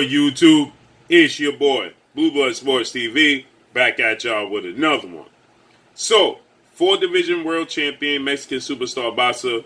YouTube, it's your boy, Blue Blood Sports TV, back at y'all with another one. So, 4-division world champion Mexican superstar boxer,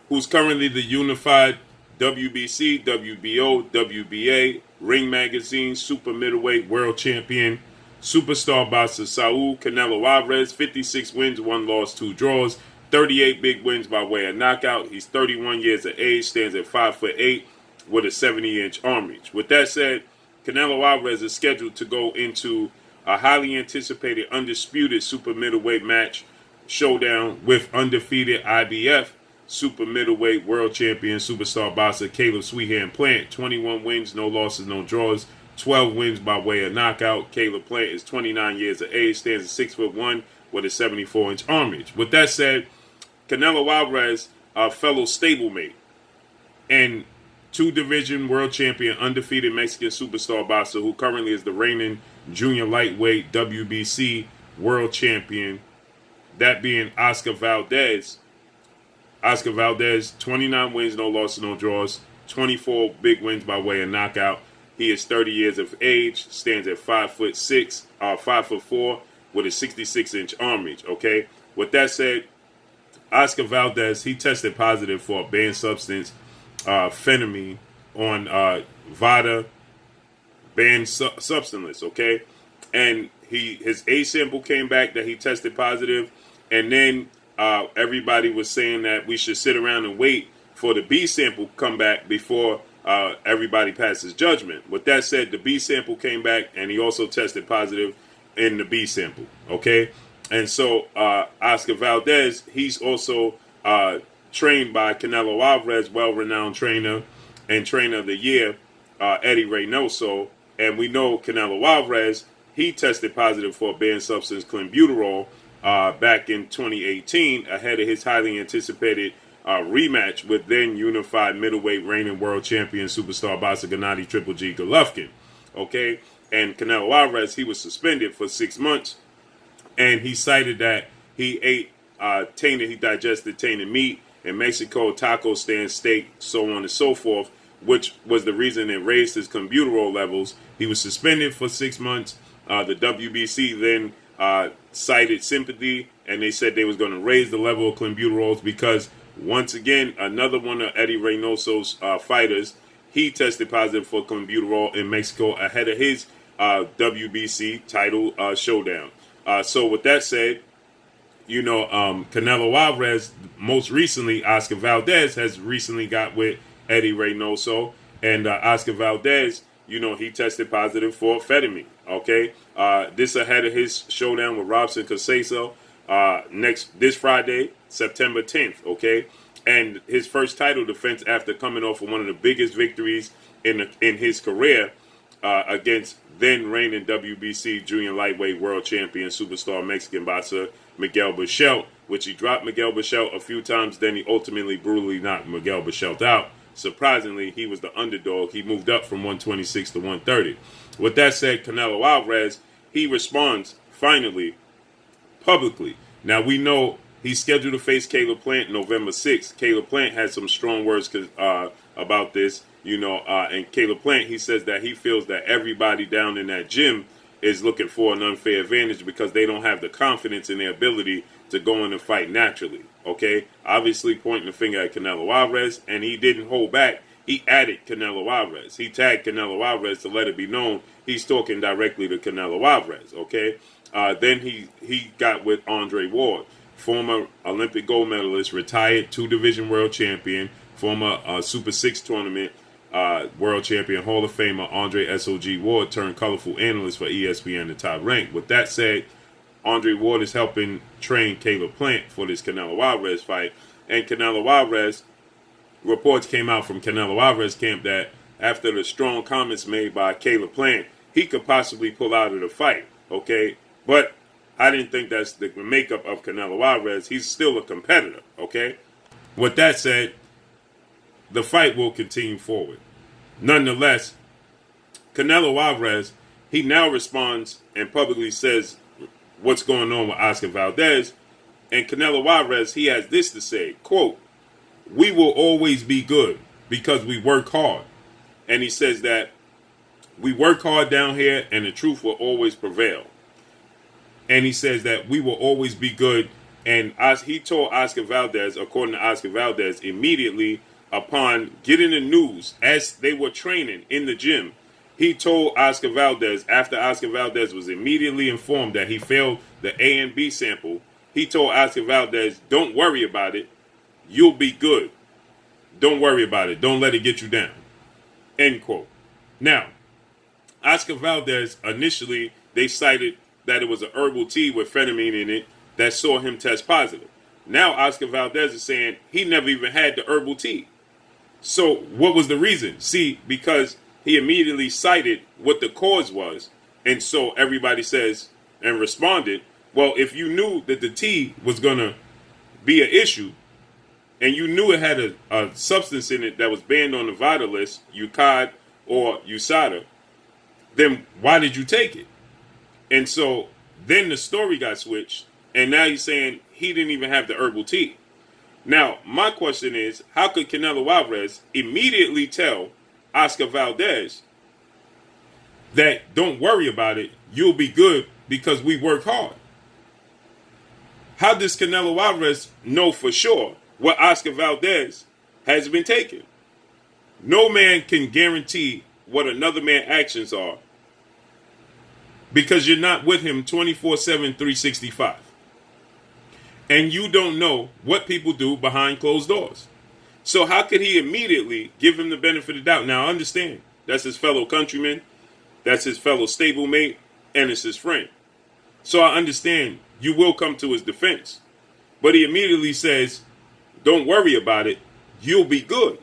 who's currently the unified WBC, WBO, WBA, Ring Magazine, super middleweight world champion, superstar boxer Saul Canelo Alvarez, 56 wins, 1 loss, 2 draws, 38 big wins by way of knockout. He's 31 years of age, stands at 5'8", with a 70-inch arm reach. With that said, Canelo Alvarez is scheduled to go into a highly anticipated, undisputed super middleweight match showdown with undefeated IBF super middleweight world champion superstar boxer Caleb Sweethand Plant. 21 wins, no losses, no draws, 12 wins by way of knockout. Caleb Plant is 29 years of age, stands at 6'1" with a 74-inch arm reach. With that said, Canelo Alvarez, a fellow stablemate, and 2-division world champion, undefeated Mexican superstar boxer who currently is the reigning junior lightweight WBC world champion, that being Oscar Valdez. Oscar Valdez, 29 wins, no losses, no draws, 24 big wins by way of knockout. He is 30 years of age, stands at 5'4", with a 66-inch arm reach. Okay. With that said, Oscar Valdez, he tested positive for a banned substance, phenamine, on VADA, banned substance, okay? And his A sample came back that he tested positive, and then everybody was saying that we should sit around and wait for the B sample to come back before everybody passes judgment. With that said, the B sample came back, and he also tested positive in the B sample, okay? And so Oscar Valdez, he's also trained by Canelo Alvarez, well-renowned trainer and trainer of the year, Eddie Reynoso. And we know Canelo Alvarez, he tested positive for a banned substance, clenbuterol, back in 2018, ahead of his highly anticipated rematch with then unified middleweight reigning world champion superstar boxer Gennady Triple G Golovkin. Okay, and Canelo Alvarez, he was suspended for 6 months, and he cited that he ate he digested tainted meat in Mexico, taco stand, steak, so on and so forth, which was the reason it raised his clenbuterol levels. He was suspended for 6 months. The WBC then cited sympathy, and they said they was going to raise the level of clenbuterols because, once again, another one of Eddie Reynoso's fighters, he tested positive for clenbuterol in Mexico ahead of his WBC title showdown. So with that said, you know, Canelo Alvarez, most recently, Oscar Valdez has recently got with Eddie Reynoso, and Oscar Valdez, you know, he tested positive for amphetamine. Okay, this ahead of his showdown with Robson Caseso this Friday, September 10th. Okay, and his first title defense after coming off of one of the biggest victories in his career against then reigning WBC junior lightweight world champion superstar Mexican boxer Miguel Berchelt, which he dropped Miguel Berchelt a few times, then he ultimately brutally knocked Miguel Berchelt out. Surprisingly, he was the underdog. He moved up from 126 to 130. With that said, Canelo Alvarez, he responds finally publicly. Now, we know he's scheduled to face Caleb Plant November 6th. Caleb Plant had some strong words about this, you know, and Caleb Plant, he says that he feels that everybody down in that gym is looking for an unfair advantage because they don't have the confidence in their ability to go in and fight naturally. Okay, obviously pointing the finger at Canelo Alvarez, and he didn't hold back. He added Canelo Alvarez. He tagged Canelo Alvarez to let it be known he's talking directly to Canelo Alvarez. Okay, then he got with Andre Ward, former Olympic gold medalist, retired 2-division world champion, former Super 6 tournament world champion, Hall of Famer Andre S.O.G. Ward turned colorful analyst for ESPN, the Top Rank. With that said, Andre Ward is helping train Caleb Plant for this Canelo Alvarez fight. And Canelo Alvarez, reports came out from Canelo Alvarez camp that after the strong comments made by Caleb Plant, he could possibly pull out of the fight. Okay, but I didn't think that's the makeup of Canelo Alvarez. He's still a competitor. Okay, with that said, the fight will continue forward. Nonetheless, Canelo Alvarez, he now responds and publicly says what's going on with Oscar Valdez. And Canelo Alvarez, he has this to say, quote, "We will always be good because we work hard." And he says that we work hard down here and the truth will always prevail. And he says that we will always be good. And he told Oscar Valdez, according to Oscar Valdez, immediately upon getting the news as they were training in the gym, he told Oscar Valdez, after Oscar Valdez was immediately informed that he failed the A and B sample, he told Oscar Valdez, don't worry about it. You'll be good. Don't worry about it. Don't let it get you down. End quote. Now, Oscar Valdez, initially, they cited that it was a herbal tea with phenamine in it that saw him test positive. Now, Oscar Valdez is saying he never even had the herbal tea. So what was the reason? See, because he immediately cited what the cause was. And so everybody says and responded, well, if you knew that the tea was going to be an issue and you knew it had a substance in it that was banned on the VADA list, UCOD or USADA, then why did you take it? And so then the story got switched. And now he's saying he didn't even have the herbal tea. Now, my question is, how could Canelo Alvarez immediately tell Oscar Valdez that don't worry about it, you'll be good because we work hard? How does Canelo Alvarez know for sure what Oscar Valdez has been taking? No man can guarantee what another man's actions are because you're not with him 24/7, 365. And you don't know what people do behind closed doors. So how could he immediately give him the benefit of the doubt? Now, understand, that's his fellow countryman, that's his fellow stablemate, and it's his friend. So I understand you will come to his defense. But he immediately says, don't worry about it, you'll be good.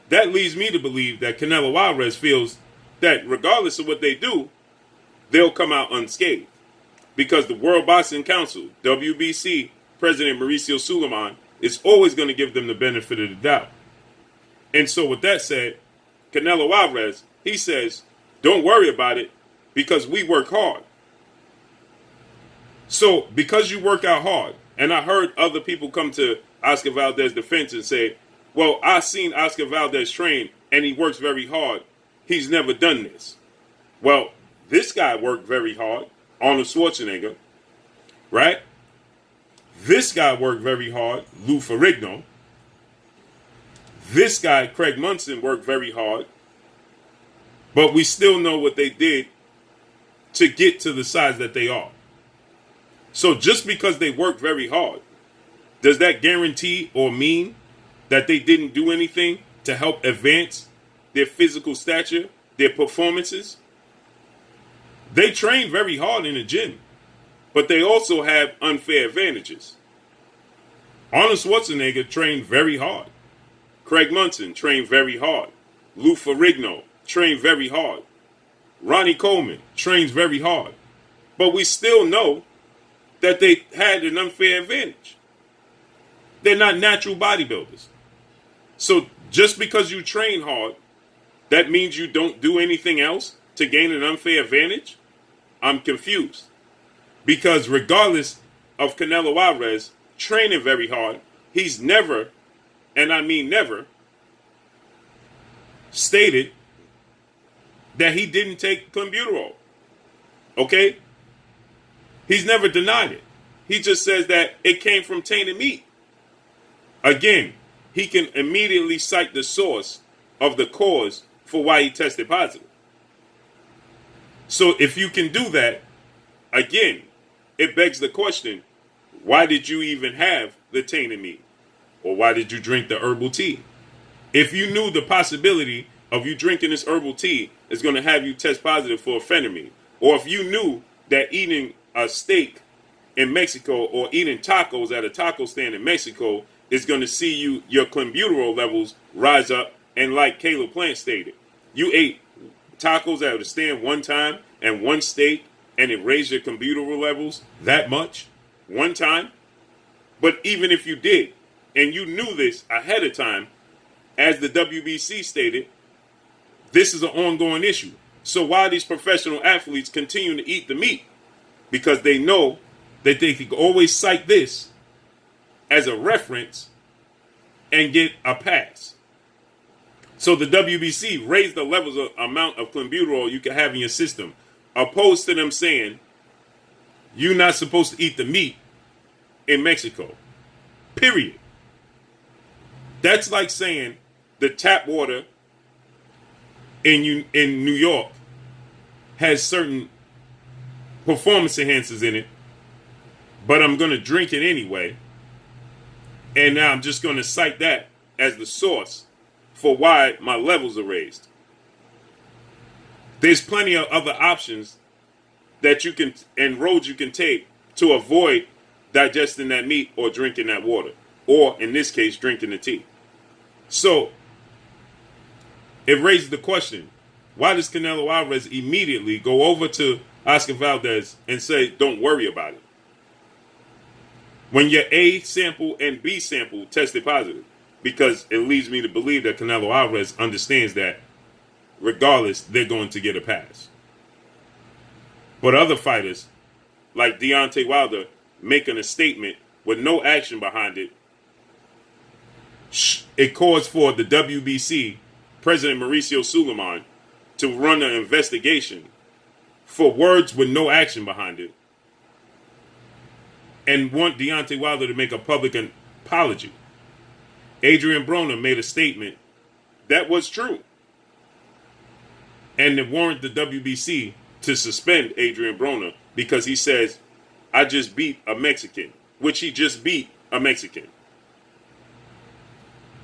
That leads me to believe that Canelo Alvarez feels that regardless of what they do, they'll come out unscathed. Because the World Boxing Council, WBC, President Mauricio Suleiman, is always going to give them the benefit of the doubt. And so with that said, Canelo Alvarez, he says, don't worry about it because we work hard. So because you work out hard, and I heard other people come to Oscar Valdez's defense and say, well, I've seen Oscar Valdez train and he works very hard. He's never done this. Well, this guy worked very hard. Arnold Schwarzenegger, right? This guy worked very hard, Lou Ferrigno. This guy, Craig Munson, worked very hard. But we still know what they did to get to the size that they are. So just because they worked very hard, does that guarantee or mean that they didn't do anything to help advance their physical stature, their performances? They train very hard in the gym, but they also have unfair advantages. Arnold Schwarzenegger trained very hard. Craig Munson trained very hard. Lou Ferrigno trained very hard. Ronnie Coleman trains very hard. But we still know that they had an unfair advantage. They're not natural bodybuilders. So just because you train hard, that means you don't do anything else to gain an unfair advantage? I'm confused. Because regardless of Canelo Alvarez training very hard, he's never, and I mean never, stated that he didn't take clenbuterol. Okay? He's never denied it. He just says that it came from tainted meat. Again, he can immediately cite the source of the cause for why he tested positive. So if you can do that, again, it begs the question, why did you even have the tainted meat? Or why did you drink the herbal tea? If you knew the possibility of you drinking this herbal tea is going to have you test positive for phenamine, or if you knew that eating a steak in Mexico or eating tacos at a taco stand in Mexico is going to see your clenbuterol levels rise up, and like Caleb Plant stated, you ate tacos at a stand one time and one steak and it raised your clenbuterol levels that much one time. But even if you did, and you knew this ahead of time, as the WBC stated, this is an ongoing issue. So why are these professional athletes continuing to eat the meat? Because they know that they can always cite this as a reference and get a pass. So the WBC raised the levels of amount of clenbuterol you can have in your system, opposed to them saying you're not supposed to eat the meat in Mexico. Period. That's like saying the tap water in New York has certain performance enhancers in it, but I'm going to drink it anyway. And now I'm just going to cite that as the source for why my levels are raised. There's plenty of other options that you can, and roads you can take to avoid digesting that meat or drinking that water, or in this case, drinking the tea. So it raises the question, why does Canelo Alvarez immediately go over to Oscar Valdez and say, don't worry about it, when your A sample and B sample tested positive? Because it leads me to believe that Canelo Alvarez understands that regardless, they're going to get a pass. But other fighters, like Deontay Wilder, making a statement with no action behind it, it calls for the WBC, President Mauricio Suleiman, to run an investigation for words with no action behind it, and want Deontay Wilder to make a public apology. Adrian Broner made a statement that was true, and it warranted the WBC to suspend Adrian Broner because he says, I just beat a Mexican, which he just beat a Mexican.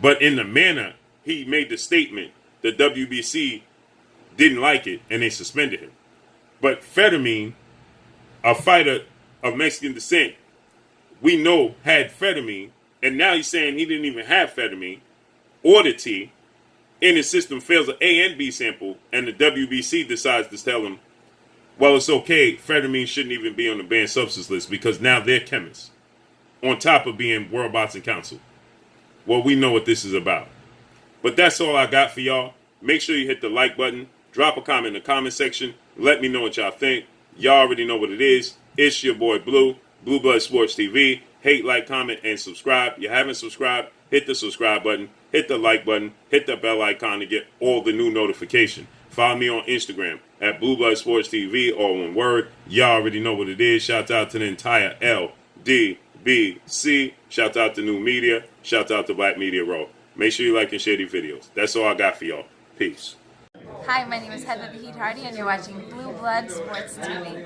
But in the manner he made the statement, the WBC didn't like it and they suspended him. But Fetterman, a fighter of Mexican descent, we know had Fetterman, and now he's saying he didn't even have Fetterman or the T, and his system fails an A and B sample, and the WBC decides to tell him, well, it's okay, Fetterman shouldn't even be on the banned substance list because now they're chemists, on top of being World Boxing Council. Well, we know what this is about. But that's all I got for y'all. Make sure you hit the like button, drop a comment in the comment section, let me know what y'all think. Y'all already know what it is. It's your boy Blue, Blue Blood Sports TV. Hate, like, comment, and subscribe. You haven't subscribed, hit the subscribe button, hit the like button, hit the bell icon to get all the new notification. Follow me on Instagram at Blue Blood Sports TV, all one word. Y'all already know what it is. Shout out to the entire LDBC. Shout out to New Media. Shout out to Black Media Raw. Make sure you like and share these videos. That's all I got for y'all. Peace. Hi, my name is Heather the Heat Hardy, and you're watching Blue Blood Sports TV.